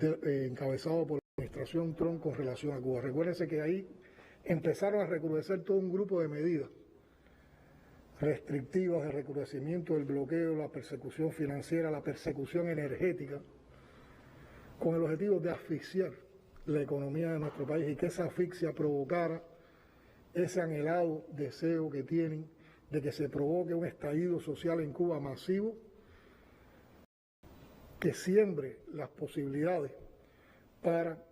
encabezado por la administración Trump con relación a Cuba. Recuérdense que ahí empezaron a recrudecer todo un grupo de medidas restrictivas de recrudecimiento del bloqueo, la persecución financiera, la persecución energética, con el objetivo de asfixiar la economía de nuestro país y que esa asfixia provocara ese anhelado deseo que tienen de que se provoque un estallido social en Cuba masivo, que siembre las posibilidades para,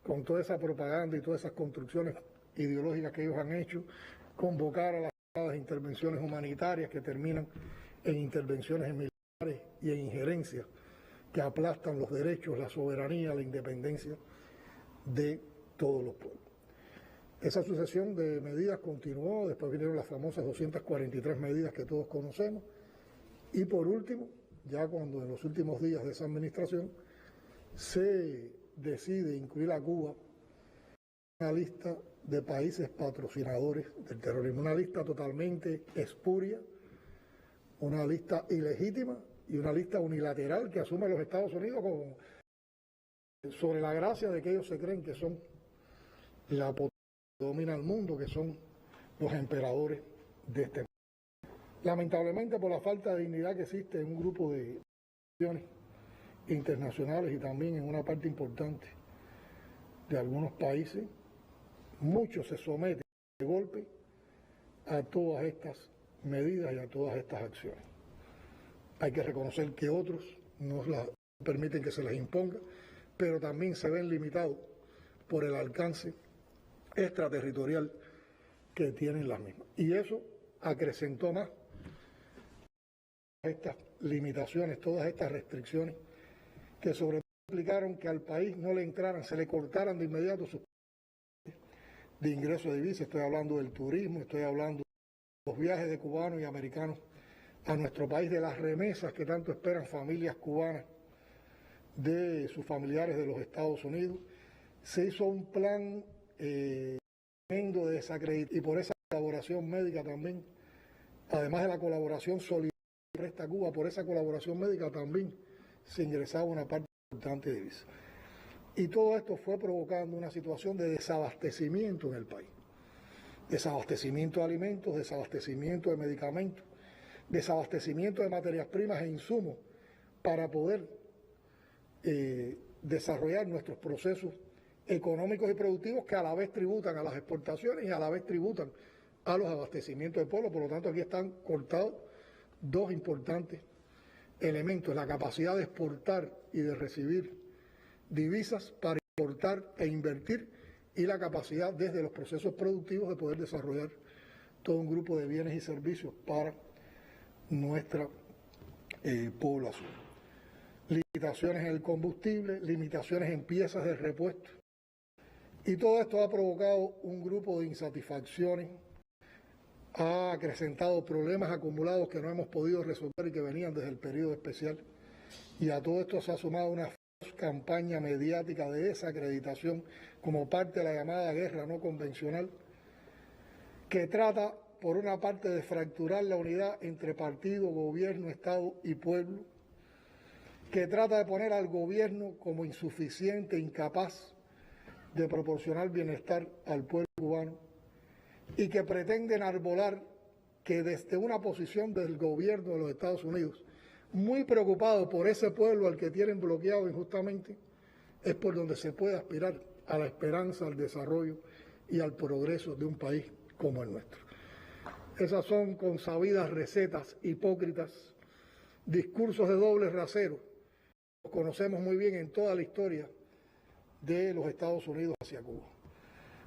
con toda esa propaganda y todas esas construcciones ideológicas que ellos han hecho, convocar a las intervenciones humanitarias que terminan en intervenciones militares y en injerencias que aplastan los derechos, la soberanía, la independencia de todos los pueblos. Esa sucesión de medidas continuó, después vinieron las famosas 243 medidas que todos conocemos, y por último, ya cuando en los últimos días de esa administración se decide incluir a Cuba en una lista de países patrocinadores del terrorismo, una lista totalmente espuria, una lista ilegítima y una lista unilateral que asume los Estados Unidos sobre la gracia de que ellos se creen que son la potencia que domina el mundo, que son los emperadores de este mundo. Lamentablemente, por la falta de dignidad que existe en un grupo de instituciones internacionales y también en una parte importante de algunos países, muchos se someten de golpe a todas estas medidas y a todas estas acciones. Hay que reconocer que otros no permiten que se les imponga, pero también se ven limitados por el alcance extraterritorial que tienen las mismas. Y eso acrecentó más estas limitaciones, todas estas restricciones, que sobre todo implicaron que al país no le entraran, se le cortaran de inmediato sus de ingreso de divisas. Estoy hablando del turismo, estoy hablando de los viajes de cubanos y americanos a nuestro país, de las remesas que tanto esperan familias cubanas de sus familiares de los Estados Unidos. Se hizo un plan tremendo de desacreditar, y por esa colaboración médica también, además de la colaboración solidaria que presta Cuba, por esa colaboración médica también se ingresaba una parte importante de divisas. Y todo esto fue provocando una situación de desabastecimiento en el país. Desabastecimiento de alimentos, desabastecimiento de medicamentos, desabastecimiento de materias primas e insumos para poder desarrollar nuestros procesos económicos y productivos, que a la vez tributan a las exportaciones y a la vez tributan a los abastecimientos del pueblo. Por lo tanto, aquí están cortados dos importantes elementos: la capacidad de exportar y de recibir divisas para importar e invertir, y la capacidad desde los procesos productivos de poder desarrollar todo un grupo de bienes y servicios para nuestra población. Limitaciones en el combustible, limitaciones en piezas de repuesto, y todo esto ha provocado un grupo de insatisfacciones, ha acrecentado problemas acumulados que no hemos podido resolver y que venían desde el periodo especial, y a todo esto se ha sumado una campaña mediática de desacreditación como parte de la llamada guerra no convencional, que trata, por una parte, de fracturar la unidad entre partido, gobierno, Estado y pueblo, que trata de poner al gobierno como insuficiente, incapaz de proporcionar bienestar al pueblo cubano, y que pretende enarbolar que desde una posición del gobierno de los Estados Unidos, muy preocupado por ese pueblo al que tienen bloqueado injustamente, es por donde se puede aspirar a la esperanza, al desarrollo y al progreso de un país como el nuestro. Esas son consabidas recetas hipócritas, discursos de doble rasero. Los conocemos muy bien en toda la historia de los Estados Unidos hacia Cuba.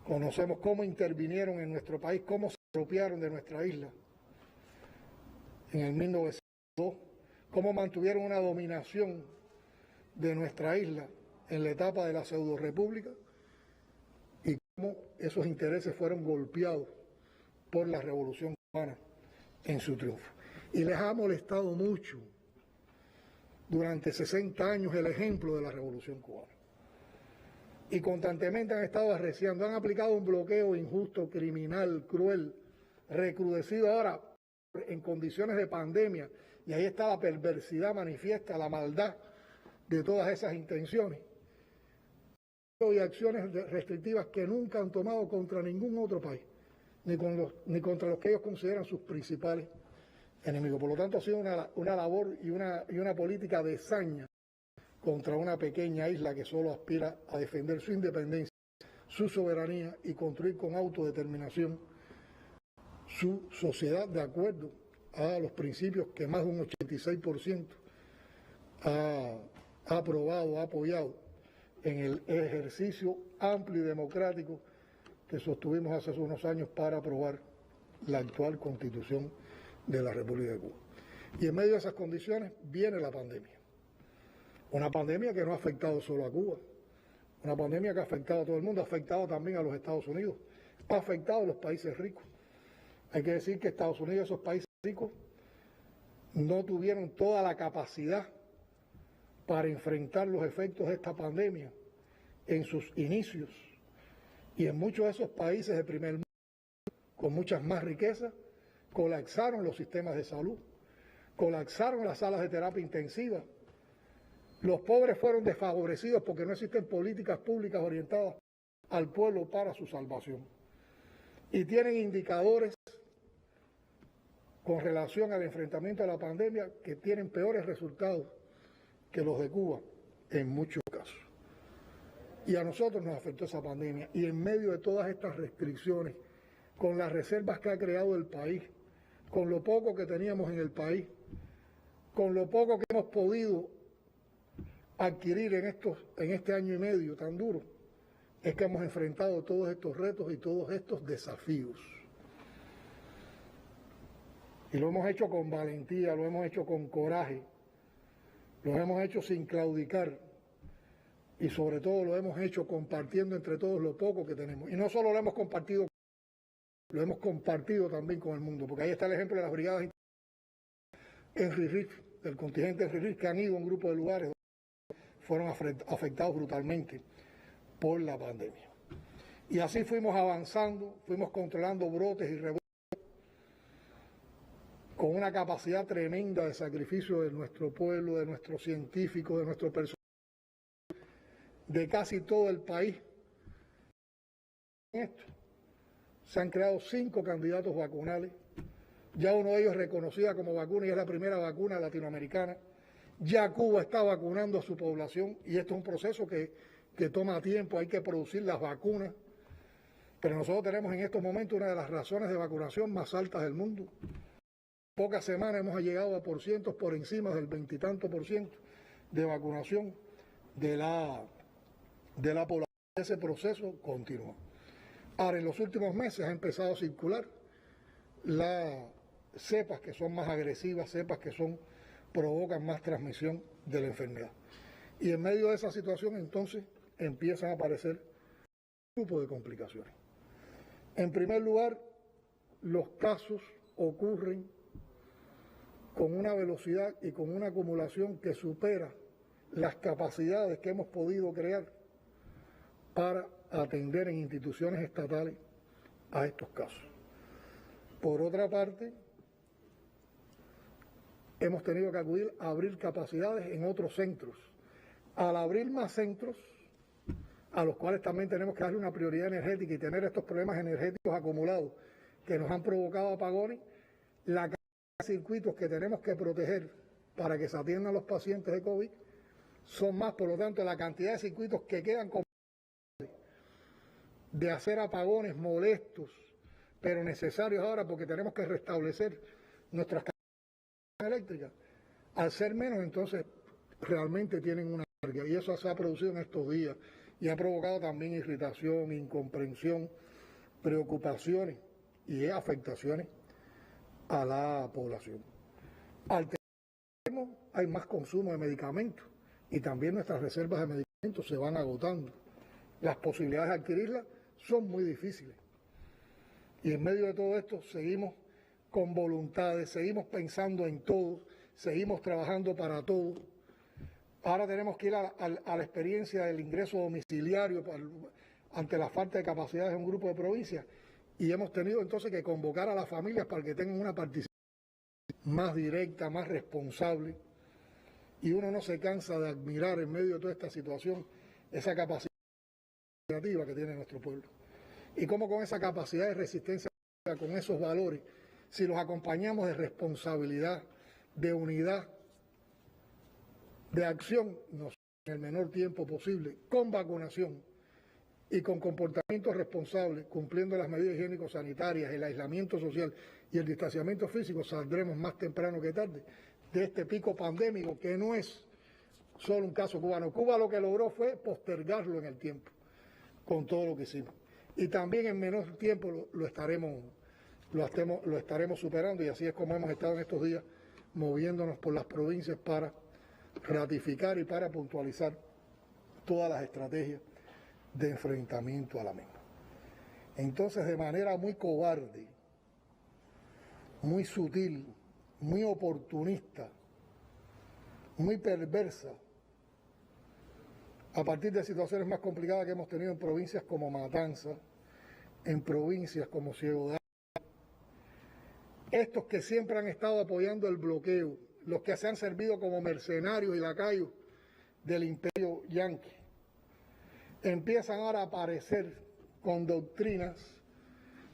Conocemos cómo intervinieron en nuestro país, cómo se apropiaron de nuestra isla en el 1902, cómo mantuvieron una dominación de nuestra isla en la etapa de la pseudo-república, y cómo esos intereses fueron golpeados por la Revolución Cubana en su triunfo. Y les ha molestado mucho durante 60 años el ejemplo de la Revolución Cubana. Y constantemente han estado arreciando, han aplicado un bloqueo injusto, criminal, cruel, recrudecido ahora en condiciones de pandemia, y ahí está la perversidad manifiesta, la maldad de todas esas intenciones, y acciones restrictivas que nunca han tomado contra ningún otro país, ni contra los que ellos consideran sus principales enemigos. Por lo tanto, ha sido una labor y una política de saña contra una pequeña isla que solo aspira a defender su independencia, su soberanía y construir con autodeterminación su sociedad de acuerdo a los principios que más de un 86% ha aprobado, ha apoyado en el ejercicio amplio y democrático que sostuvimos hace unos años para aprobar la actual Constitución de la República de Cuba. Y en medio de esas condiciones viene la pandemia. Una pandemia que no ha afectado solo a Cuba, una pandemia que ha afectado a todo el mundo, ha afectado también a los Estados Unidos, ha afectado a los países ricos. Hay que decir que Estados Unidos y esos países ricos no tuvieron toda la capacidad para enfrentar los efectos de esta pandemia en sus inicios. Y en muchos de esos países de primer mundo, con muchas más riquezas, colapsaron los sistemas de salud, colapsaron las salas de terapia intensiva. Los pobres fueron desfavorecidos porque no existen políticas públicas orientadas al pueblo para su salvación. Y tienen indicadores con relación al enfrentamiento a la pandemia que tienen peores resultados que los de Cuba en muchos casos. Y a nosotros nos afectó esa pandemia. Y en medio de todas estas restricciones, con las reservas que ha creado el país, con lo poco que teníamos en el país, con lo poco que hemos podido adquirir en este año y medio tan duro, es que hemos enfrentado todos estos retos y todos estos desafíos. Y lo hemos hecho con valentía, lo hemos hecho con coraje, lo hemos hecho sin claudicar y sobre todo lo hemos hecho compartiendo entre todos lo poco que tenemos. Y no solo lo hemos compartido, lo hemos compartido también con el mundo, porque ahí está el ejemplo de las brigadas Henry Rich, del contingente Henry Rich, que han ido a un grupo de lugares donde fueron afectados brutalmente por la pandemia. Y así fuimos avanzando, fuimos controlando brotes y rebrotes, con una capacidad tremenda de sacrificio de nuestro pueblo, de nuestros científicos, de nuestro personal, de casi todo el país. En esto se han creado 5 candidatos vacunales, ya uno de ellos reconocida como vacuna y es la primera vacuna latinoamericana. Ya Cuba está vacunando a su población y esto es un proceso que toma tiempo, hay que producir las vacunas, pero nosotros tenemos en estos momentos una de las razones de vacunación más altas del mundo. Pocas semanas hemos llegado a porcientos por encima del 20 y tanto por ciento de vacunación de la población. Ese proceso continúa. Ahora, en los últimos meses ha empezado a circular las cepas que son más agresivas, cepas que provocan más transmisión de la enfermedad. Y en medio de esa situación, entonces, empiezan a aparecer un grupo de complicaciones. En primer lugar, los casos ocurren con una velocidad y con una acumulación que supera las capacidades que hemos podido crear para atender en instituciones estatales a estos casos. Por otra parte, hemos tenido que acudir a abrir capacidades en otros centros. Al abrir más centros, a los cuales también tenemos que darle una prioridad energética y tener estos problemas energéticos acumulados que nos han provocado apagones, la cantidad de circuitos que tenemos que proteger para que se atiendan los pacientes de COVID son más, por lo tanto, la cantidad de circuitos que quedan de hacer apagones molestos, pero necesarios ahora porque tenemos que restablecer nuestras capacidades eléctricas. Al ser menos, entonces, realmente tienen una carga y eso se ha producido en estos días y ha provocado también irritación, incomprensión, preocupaciones y afectaciones a la población. Al tener, hay más consumo de medicamentos y también nuestras reservas de medicamentos se van agotando. Las posibilidades de adquirirlas son muy difíciles. Y en medio de todo esto seguimos con voluntades, seguimos pensando en todos, seguimos trabajando para todos. Ahora tenemos que ir a la experiencia del ingreso domiciliario ante la falta de capacidades de un grupo de provincias y hemos tenido entonces que convocar a las familias para que tengan una participación más directa, más responsable y uno no se cansa de admirar en medio de toda esta situación esa capacidad creativa que tiene nuestro pueblo. Y cómo con esa capacidad de resistencia, con esos valores, si los acompañamos de responsabilidad, de unidad, de acción, en el menor tiempo posible, con vacunación y con comportamientos responsables, cumpliendo las medidas higiénico-sanitarias, el aislamiento social y el distanciamiento físico, saldremos más temprano que tarde de este pico pandémico, que no es solo un caso cubano. Cuba lo que logró fue postergarlo en el tiempo, con todo lo que hicimos. Y también en menor tiempo lo estaremos superando, y así es como hemos estado en estos días moviéndonos por las provincias para ratificar y para puntualizar todas las estrategias de enfrentamiento a la misma. Entonces, de manera muy cobarde, muy sutil, muy oportunista, muy perversa, a partir de situaciones más complicadas que hemos tenido en provincias como Matanzas, en provincias como Ciego de Ávila, estos que siempre han estado apoyando el bloqueo, los que se han servido como mercenarios y lacayos del imperio yanqui, empiezan ahora a aparecer con doctrinas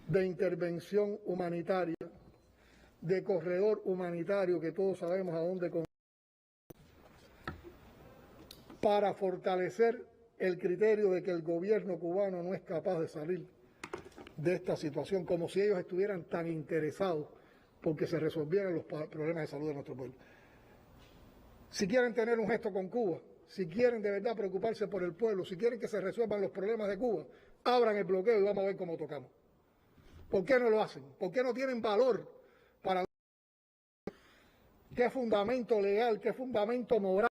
de intervención humanitaria, de corredor humanitario, que todos sabemos a dónde conduce, para fortalecer el criterio de que el gobierno cubano no es capaz de salir de esta situación, como si ellos estuvieran tan interesados porque se resolvieran los problemas de salud de nuestro pueblo. Si quieren tener un gesto con Cuba, si quieren de verdad preocuparse por el pueblo, si quieren que se resuelvan los problemas de Cuba, abran el bloqueo y vamos a ver cómo tocamos. ¿Por qué no lo hacen? ¿Por qué no tienen valor para... ¿Qué fundamento legal, qué fundamento moral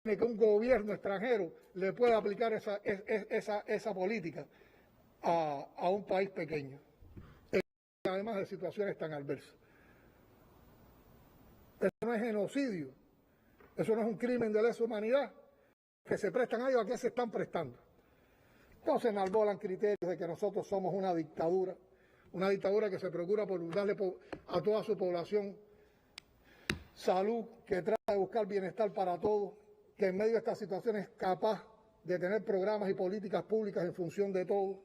que un gobierno extranjero le pueda aplicar esa política a un país pequeño, además de situaciones tan adversas? Eso no es genocidio, eso no es un crimen de lesa humanidad, que se prestan a ellos. ¿A qué se están prestando? Entonces enarbolan criterios de que nosotros somos una dictadura que se procura por darle a toda su población salud, que trata de buscar bienestar para todos, que en medio de estas situaciones es capaz de tener programas y políticas públicas en función de todo.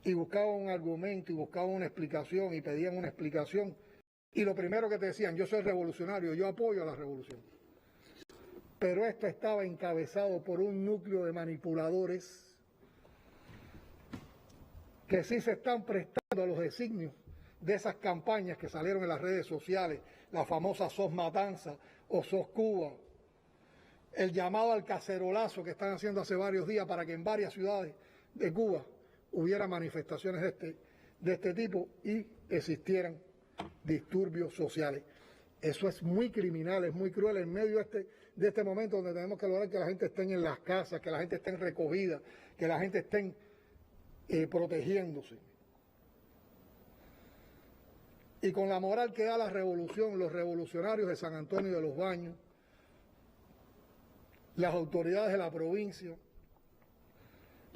Y buscaban un argumento y buscaban una explicación y pedían una explicación. Y lo primero que te decían: yo soy revolucionario, yo apoyo a la revolución. Pero esto estaba encabezado por un núcleo de manipuladores que sí se están prestando a los designios de esas campañas que salieron en las redes sociales, la famosa SOS Matanza o SOS Cuba, el llamado al cacerolazo que están haciendo hace varios días para que en varias ciudades de Cuba hubiera manifestaciones de este tipo y existieran disturbios sociales. Eso es muy criminal, es muy cruel en medio de este momento donde tenemos que lograr que la gente esté en las casas, que la gente esté recogida, que la gente esté protegiéndose. Y con la moral que da la revolución, los revolucionarios de San Antonio de los Baños, las autoridades de la provincia,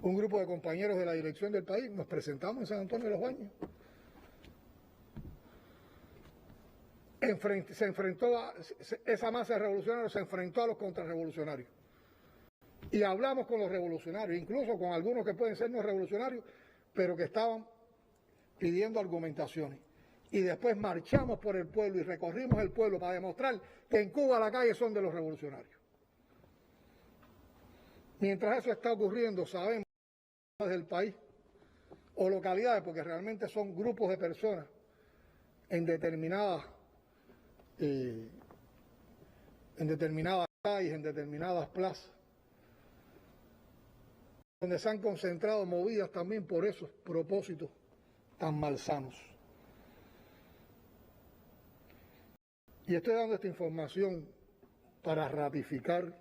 un grupo de compañeros de la dirección del país, nos presentamos en San Antonio de los Baños. Esa masa de revolucionarios se enfrentó a los contrarrevolucionarios. Y hablamos con los revolucionarios, incluso con algunos que pueden ser no revolucionarios, pero que estaban pidiendo argumentaciones. Y después marchamos por el pueblo y recorrimos el pueblo para demostrar que en Cuba la calle son de los revolucionarios. Mientras eso está ocurriendo, sabemos del país o localidades, porque realmente son grupos de personas en determinadas calles, en determinadas plazas, donde se han concentrado, movidas también por esos propósitos tan malsanos. Y estoy dando esta información para ratificar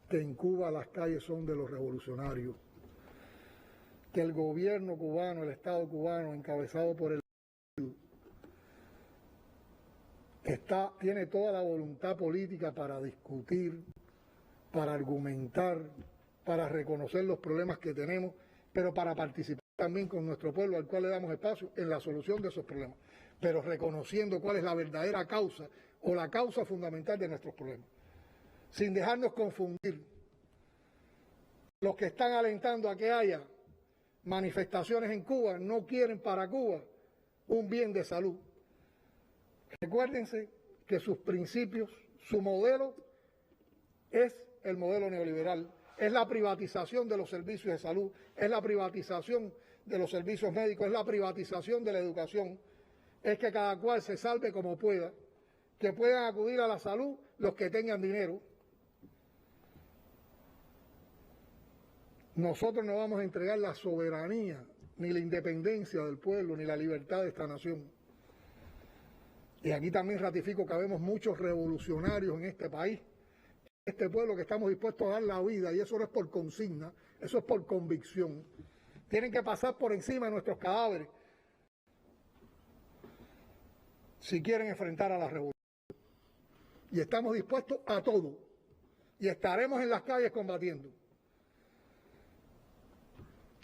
que en Cuba las calles son de los revolucionarios, que el gobierno cubano, el Estado cubano, encabezado por el tiene toda la voluntad política para discutir, para argumentar, para reconocer los problemas que tenemos, pero para participar también con nuestro pueblo, al cual le damos espacio en la solución de esos problemas, pero reconociendo cuál es la verdadera causa o la causa fundamental de nuestros problemas. sin dejarnos confundir. Los que están alentando a que haya manifestaciones en Cuba no quieren para Cuba un bien de salud. Recuérdense que sus principios, su modelo es el modelo neoliberal, es la privatización de los servicios de salud, es la privatización de los servicios médicos, es la privatización de la educación, es que cada cual se salve como pueda, que puedan acudir a la salud los que tengan dinero. Nosotros no vamos a entregar la soberanía, ni la independencia del pueblo, ni la libertad de esta nación. Y aquí también ratifico que habemos muchos revolucionarios en este país, este pueblo, que estamos dispuestos a dar la vida, y eso no es por consigna, eso es por convicción. Tienen que pasar por encima de nuestros cadáveres si quieren enfrentar a la revolución. Y estamos dispuestos a todo, y estaremos en las calles combatiendo.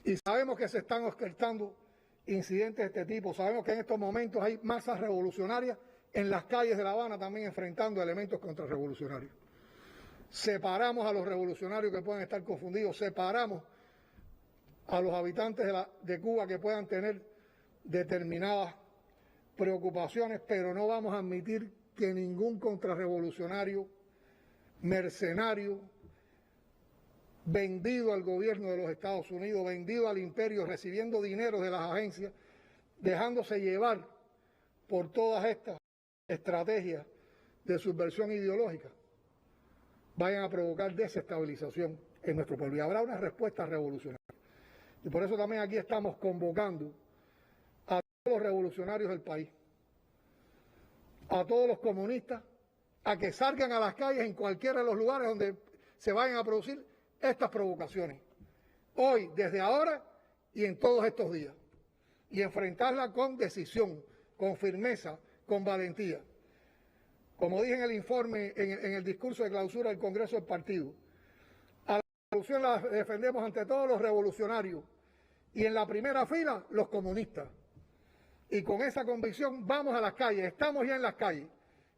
Y sabemos que se están orquestando incidentes de este tipo, sabemos que en estos momentos hay masas revolucionarias en las calles de La Habana también enfrentando elementos contrarrevolucionarios. Separamos a los revolucionarios que puedan estar confundidos, separamos a los habitantes de Cuba que puedan tener determinadas preocupaciones, pero no vamos a admitir que ningún contrarrevolucionario, mercenario, vendido al gobierno de los Estados Unidos, vendido al imperio, recibiendo dinero de las agencias, dejándose llevar por todas estas estrategias de subversión ideológica, vayan a provocar desestabilización en nuestro pueblo. Y habrá una respuesta revolucionaria. Y por eso también aquí estamos convocando a todos los revolucionarios del país, a todos los comunistas, a que salgan a las calles en cualquiera de los lugares donde se vayan a producir estas provocaciones, hoy, desde ahora y en todos estos días, y enfrentarla con decisión, con firmeza, con valentía. Como dije en el informe, en el discurso de clausura del Congreso del Partido, a la revolución la defendemos ante todos los revolucionarios y en la primera fila los comunistas. Y con esa convicción vamos a las calles, estamos ya en las calles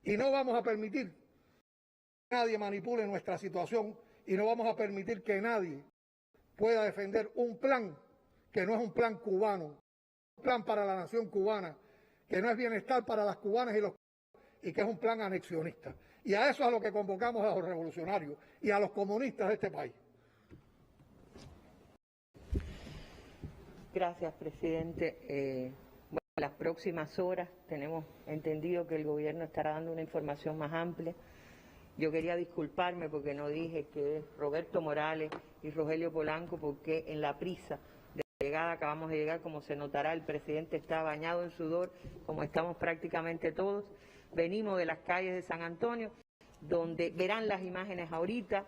y no vamos a permitir que nadie manipule nuestra situación y no vamos a permitir que nadie pueda defender un plan que no es un plan cubano, un plan para la nación cubana, que no es bienestar para las cubanas y los y que es un plan anexionista. Y a eso es a lo que convocamos a los revolucionarios y a los comunistas de este país. Gracias, presidente. Bueno, en las próximas horas tenemos entendido que el gobierno estará dando una información más amplia. Yo quería disculparme porque no dije que es Roberto Morales y Rogelio Polanco, porque en la prisa de llegada acabamos de llegar, como se notará, el presidente está bañado en sudor, como estamos prácticamente todos. Venimos de las calles de San Antonio, donde verán las imágenes ahorita.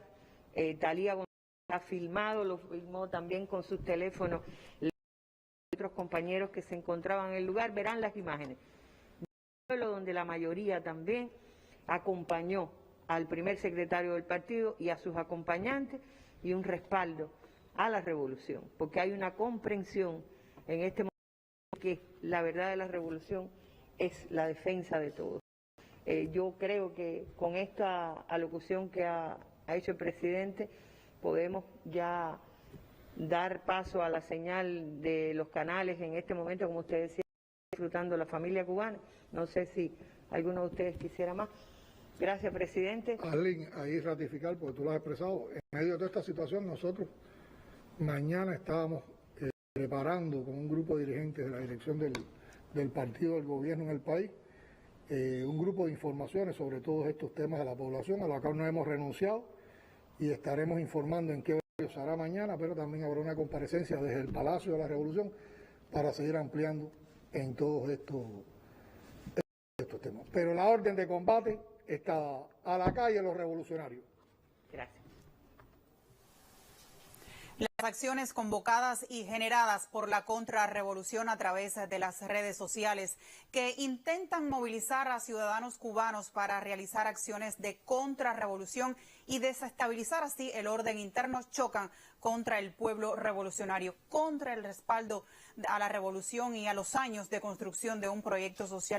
Talía González ha filmado, lo filmó también con sus teléfonos. Otros compañeros que se encontraban en el lugar verán las imágenes. Un pueblo donde la mayoría también acompañó al primer secretario del partido y a sus acompañantes y un respaldo a la revolución, porque hay una comprensión en este momento que la verdad de la revolución es la defensa de todos. Yo creo que con esta alocución que ha hecho el presidente podemos ya dar paso a la señal de los canales en este momento, como usted decía, disfrutando la familia cubana. No sé si alguno de ustedes quisiera más. Gracias, presidente. Arlene, ahí ratificar, porque tú lo has expresado, en medio de toda esta situación nosotros mañana estábamos preparando con un grupo de dirigentes de la dirección del partido del gobierno en el país, un grupo de informaciones sobre todos estos temas de la población, a los cuales no hemos renunciado y estaremos informando en qué se hará mañana, pero también habrá una comparecencia desde el Palacio de la Revolución para seguir ampliando en todos estos temas. Pero la orden de combate está a la calle los revolucionarios. Gracias. Las acciones convocadas y generadas por la contrarrevolución a través de las redes sociales que intentan movilizar a ciudadanos cubanos para realizar acciones de contrarrevolución y desestabilizar así el orden interno chocan contra el pueblo revolucionario, contra el respaldo a la revolución y a los años de construcción de un proyecto social